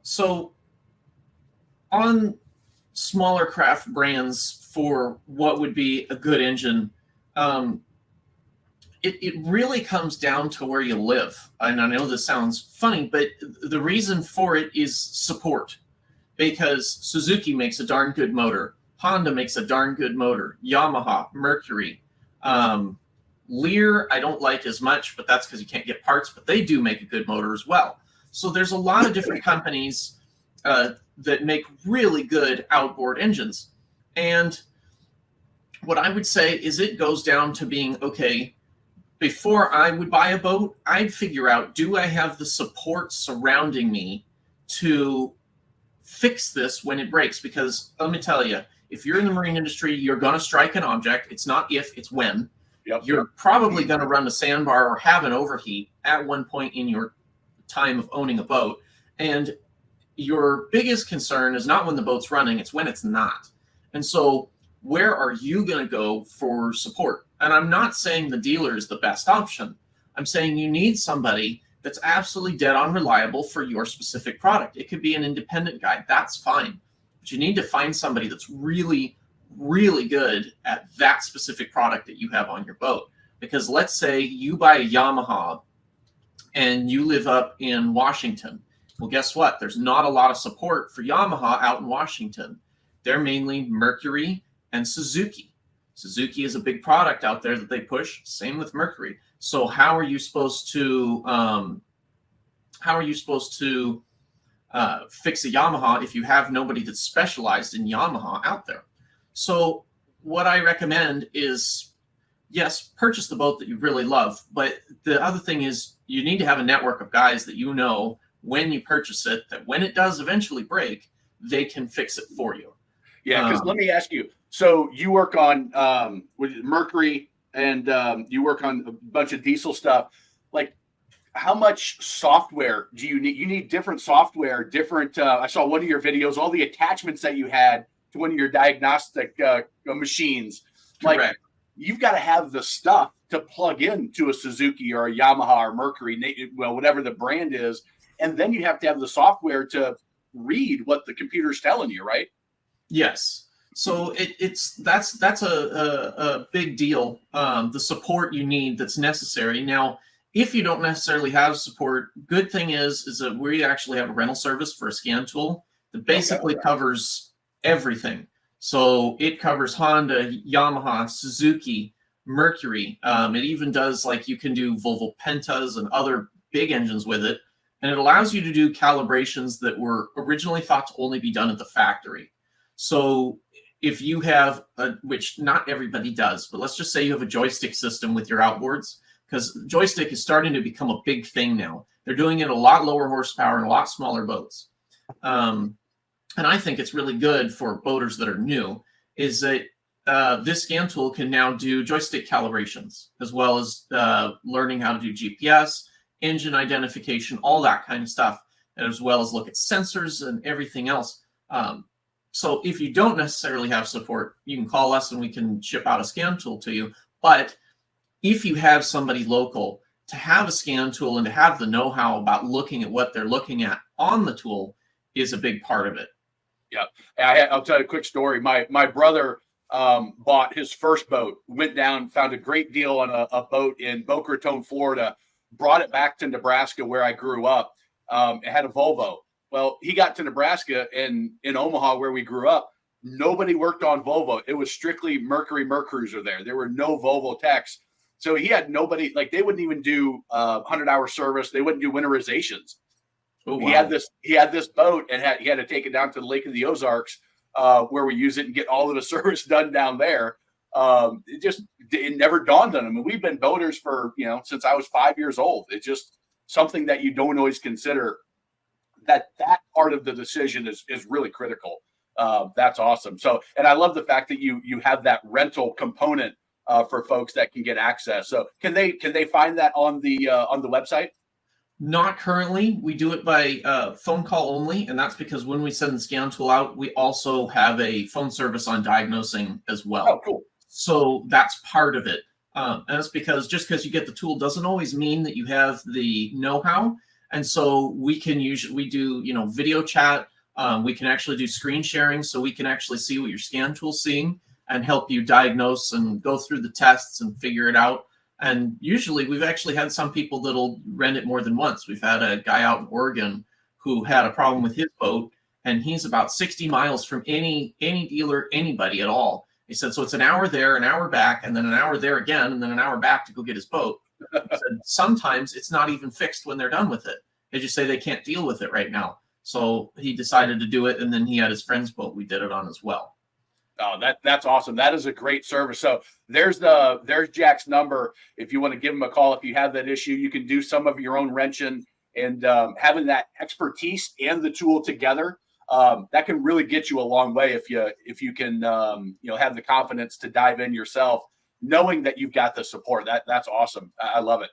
So on smaller craft brands for what would be a good engine, um, it really comes down to where you live. And I know this sounds funny, but the reason for it is support. Because Suzuki makes a darn good motor, Honda makes a darn good motor, Yamaha, Mercury, Lear I don't like as much, but that's because you can't get parts, but they do make a good motor as well. So there's a lot of different companies that make really good outboard engines. And what I would say is it goes down to being, okay, before I would buy a boat, I'd figure out, do I have the support surrounding me to fix this when it breaks? Because let me tell you, if you're in the marine industry, you're going to strike an object. It's not if, it's when. Yep. You're probably going to run a sandbar or have an overheat at one point in your time of owning a boat. And your biggest concern is not when the boat's running, it's when it's not. And so where are you going to go for support? And I'm not saying the dealer is the best option. I'm saying you need somebody that's absolutely dead on reliable for your specific product. It could be an independent guy. That's fine. But you need to find somebody that's really, really good at that specific product that you have on your boat. Because let's say you buy a Yamaha and you live up in Washington. Well, guess what? There's not a lot of support for Yamaha out in Washington. They're mainly Mercury and Suzuki. Suzuki is a big product out there that they push. Same with Mercury. So how are you supposed to fix a Yamaha if you have nobody that's specialized in Yamaha out there? So what I recommend is, yes, purchase the boat that you really love. But the other thing is you need to have a network of guys that you know when you purchase it, that when it does eventually break, they can fix it for you. Yeah, because let me ask you. So you work on Mercury and you work on a bunch of diesel stuff. Like, how much software do you need? You need different software, different. I saw one of your videos, all the attachments that you had to one of your diagnostic machines. Like, Correct. You've got to have the stuff to plug into a Suzuki or a Yamaha or Mercury, well, whatever the brand is. And then you have to have the software to read what the computer's telling you, right? Yes. So that's a big deal. The support you need that's necessary. Now, if you don't necessarily have support, good thing is that we actually have a rental service for a scan tool that basically covers everything. So it covers Honda, Yamaha, Suzuki, Mercury. It even does, like, you can do Volvo Pentas and other big engines with it. And it allows you to do calibrations that were originally thought to only be done at the factory. So if you have, which not everybody does, but let's just say you have a joystick system with your outboards, because joystick is starting to become a big thing now. They're doing it a lot lower horsepower and a lot smaller boats. And I think it's really good for boaters that are new, is that this scan tool can now do joystick calibrations, as well as learning how to do GPS, engine identification, all that kind of stuff, as well as look at sensors and everything else. So if you don't necessarily have support, you can call us and we can ship out a scan tool to you. But if you have somebody local, to have a scan tool and to have the know-how about looking at what they're looking at on the tool is a big part of it. Yeah. I'll tell you a quick story. My brother bought his first boat, went down, found a great deal on a boat in Boca Raton, Florida, brought it back to Nebraska where I grew up. It had a Volvo. Well, he got to Nebraska and in Omaha where we grew up, nobody worked on Volvo. It was strictly Mercury Mercruiser there. There were no Volvo techs. So he had nobody, like, they wouldn't even do 100-hour service. They wouldn't do winterizations. Oh, wow. He had this boat and he had to take it down to the Lake of the Ozarks where we use it and get all of the service done down there. It never dawned on him. I mean, we've been boaters for, since I was 5 years old. It's just something that you don't always consider. That part of the decision is really critical. That's awesome. So, and I love the fact that you have that rental component for folks that can get access. So can they find that on the website? Not currently. We do it by phone call only, and that's because when we send the scan tool out, we also have a phone service on diagnosing as well. Oh, cool. So that's part of it. And that's because just because you get the tool doesn't always mean that you have the know-how. And so we do, you know, video chat. We can actually do screen sharing, so we can actually see what your scan tool's seeing and help you diagnose and go through the tests and figure it out. And usually we've actually had some people that'll rent it more than once. We've had a guy out in Oregon who had a problem with his boat, and he's about 60 miles from any dealer, anybody at all. He said, so it's an hour there, an hour back, and then an hour there again, and then an hour back to go get his boat. He said, sometimes it's not even fixed when they're done with it. They just say they can't deal with it right now. So he decided to do it, and then he had his friend's boat we did it on as well. Oh, that's awesome. That is a great service. So there's Jack's number. If you want to give him a call, if you have that issue, you can do some of your own wrenching, and having that expertise and the tool together, that can really get you a long way if you can have the confidence to dive in yourself, knowing that you've got the support. That's awesome. I love it.